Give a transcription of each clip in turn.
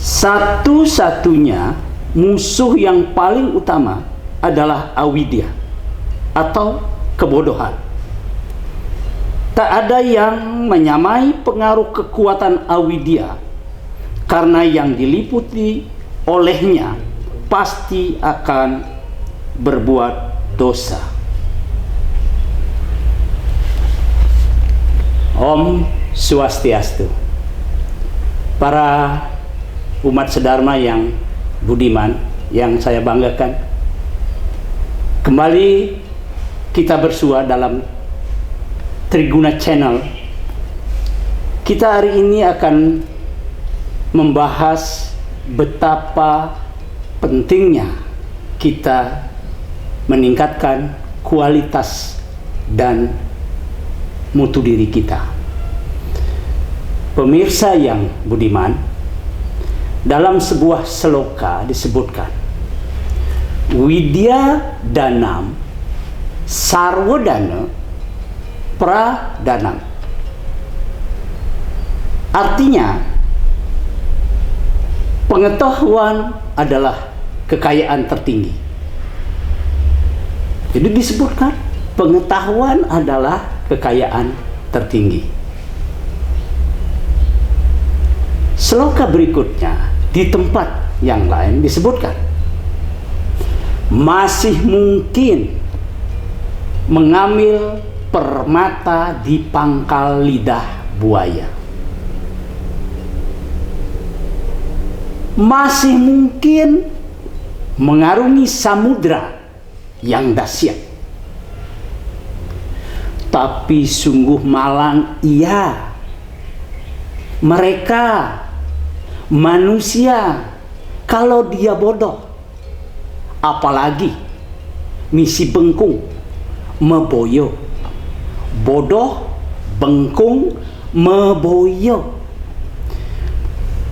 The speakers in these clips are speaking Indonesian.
Satu-satunya musuh yang paling utama adalah avidya atau kebodohan. Tak ada yang menyamai pengaruh kekuatan avidya, karena yang diliputi olehnya pasti akan berbuat dosa. Om Swastiastu. Para umat sedharma yang budiman, yang saya banggakan, kembali kita bersua dalam Triguna Channel. Kita hari ini akan membahas betapa pentingnya kita meningkatkan kualitas dan mutu diri kita. Pemirsa yang budiman, dalam sebuah seloka disebutkan, Widya Danam Sarvodana Pradanam. Artinya, pengetahuan adalah kekayaan tertinggi. Jadi disebutkan pengetahuan adalah kekayaan tertinggi. Seloka berikutnya di tempat yang lain disebutkan, masih mungkin mengambil permata di pangkal lidah buaya. Masih mungkin mengarungi samudra yang dahsyat. Tapi sungguh malang ia mereka manusia kalau dia bodoh, apalagi misi bengkung meboyo. Bodoh, bengkung, meboyo.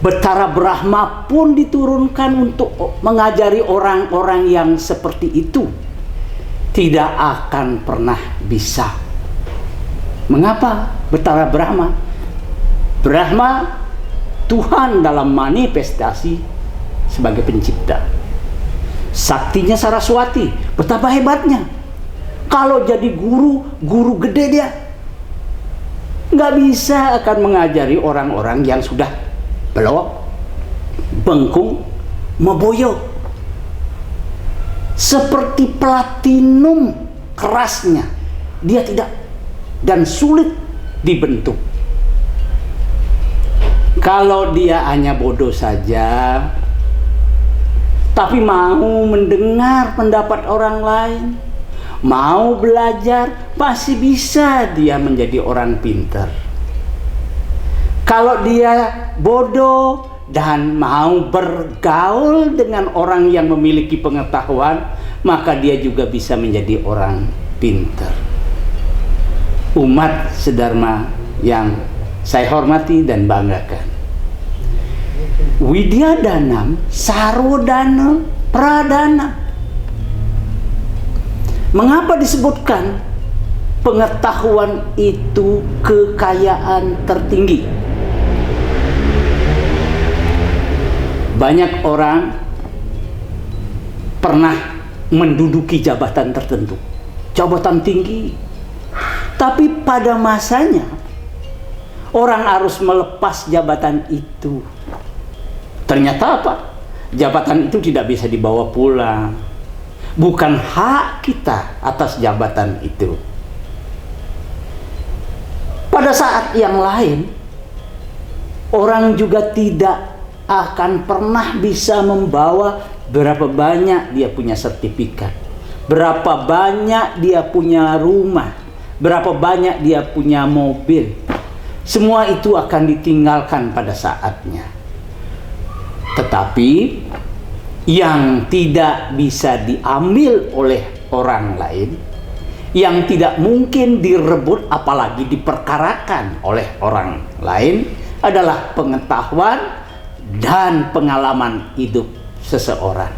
Betara Brahma pun diturunkan untuk mengajari orang-orang yang seperti itu, tidak akan pernah bisa. Mengapa Betara Brahma? Brahma Tuhan dalam manifestasi sebagai pencipta. Saktinya Saraswati, betapa hebatnya. Kalau jadi guru gede dia nggak bisa akan mengajari orang-orang yang sudah belok, bengkung, meboyo. Seperti platinum kerasnya, dia tidak dan sulit dibentuk. Kalau dia hanya bodoh saja, tapi mau mendengar pendapat orang lain, mau belajar, pasti bisa dia menjadi orang pintar. Kalau dia bodoh dan mau bergaul dengan orang yang memiliki pengetahuan, maka dia juga bisa menjadi orang pintar. Umat sedharma yang saya hormati dan banggakan, Widya Danam Sarvodana Pradana. Mengapa disebutkan pengetahuan itu kekayaan tertinggi? Banyak orang pernah menduduki jabatan tertentu, jabatan tinggi, tapi pada masanya orang harus melepas jabatan itu. Ternyata apa? Jabatan itu tidak bisa dibawa pulang. Bukan hak kita atas jabatan itu. Pada saat yang lain, orang juga tidak akan pernah bisa membawa berapa banyak dia punya sertifikat, berapa banyak dia punya rumah, berapa banyak dia punya mobil. Semua itu akan ditinggalkan pada saatnya. Tetapi yang tidak bisa diambil oleh orang lain, yang tidak mungkin direbut apalagi diperkarakan oleh orang lain, adalah pengetahuan dan pengalaman hidup seseorang.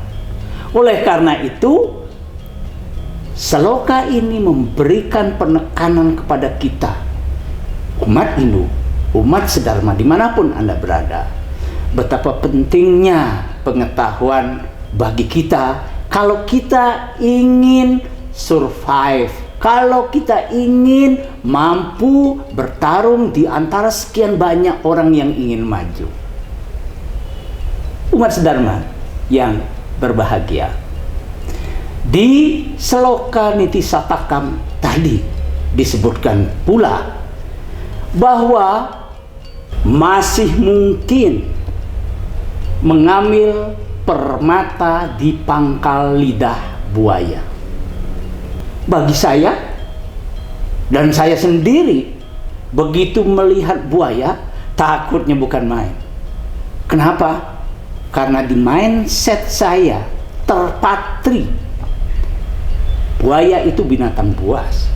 Oleh karena itu, seloka ini memberikan penekanan kepada kita, umat Hindu, umat sedharma dimanapun Anda berada, betapa pentingnya pengetahuan bagi kita kalau kita ingin survive, kalau kita ingin mampu bertarung di antara sekian banyak orang yang ingin maju. Umat sedharma yang berbahagia, di Seloka Niti Satakam tadi disebutkan pula bahwa masih mungkin mengambil permata di pangkal lidah buaya. Bagi saya dan saya sendiri, begitu melihat buaya, takutnya bukan main. Kenapa? Karena di mindset saya terpatri buaya itu binatang buas.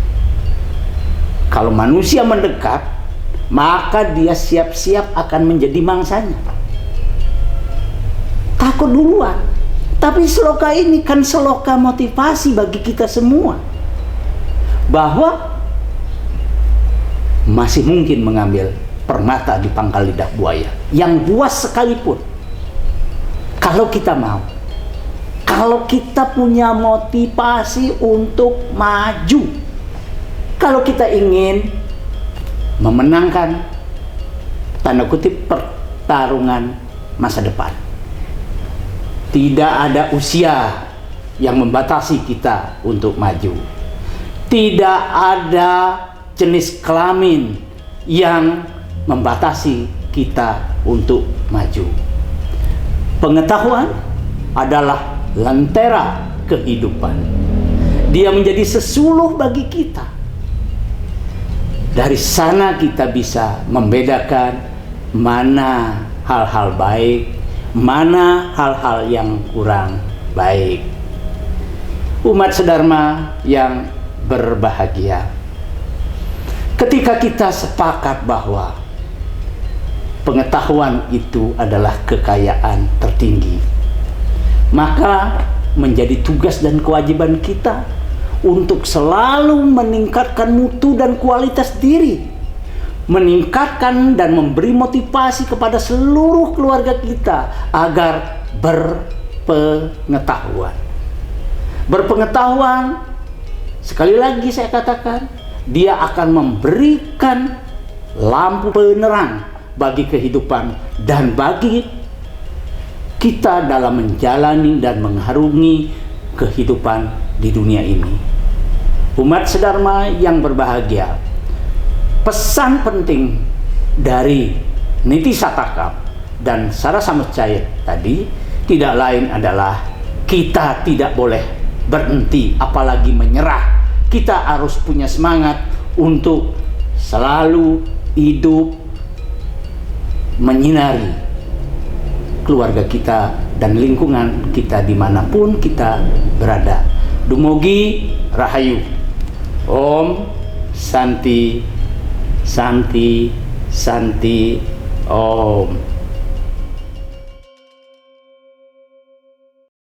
Kalau manusia mendekat, maka dia siap-siap akan menjadi mangsanya. Takut duluan. Tapi seloka ini kan seloka motivasi bagi kita semua, bahwa masih mungkin mengambil permata di pangkal lidah buaya yang buas sekalipun, kalau kita mau, kalau kita punya motivasi untuk maju, kalau kita ingin memenangkan tanda kutip pertarungan masa depan. Tidak ada usia yang membatasi kita untuk maju. Tidak ada jenis kelamin yang membatasi kita untuk maju. Pengetahuan adalah lentera kehidupan. Dia menjadi sesuluh bagi kita. Dari sana kita bisa membedakan mana hal-hal baik, mana hal-hal yang kurang baik. Umat sedharma yang berbahagia, ketika kita sepakat bahwa pengetahuan itu adalah kekayaan tertinggi, maka menjadi tugas dan kewajiban kita untuk selalu meningkatkan mutu dan kualitas diri, meningkatkan dan memberi motivasi kepada seluruh keluarga kita agar berpengetahuan. Berpengetahuan, sekali lagi saya katakan, dia akan memberikan lampu penerang bagi kehidupan dan bagi kita dalam menjalani dan mengharungi kehidupan di dunia ini. Umat sedharma yang berbahagia, pesan penting dari Niti Satakam dan Sara Samuccaya tadi tidak lain adalah kita tidak boleh berhenti, apalagi menyerah. Kita harus punya semangat untuk selalu hidup menyinari keluarga kita dan lingkungan kita dimanapun kita berada. Dumugi Rahayu. Om Santi Santi Santi Om.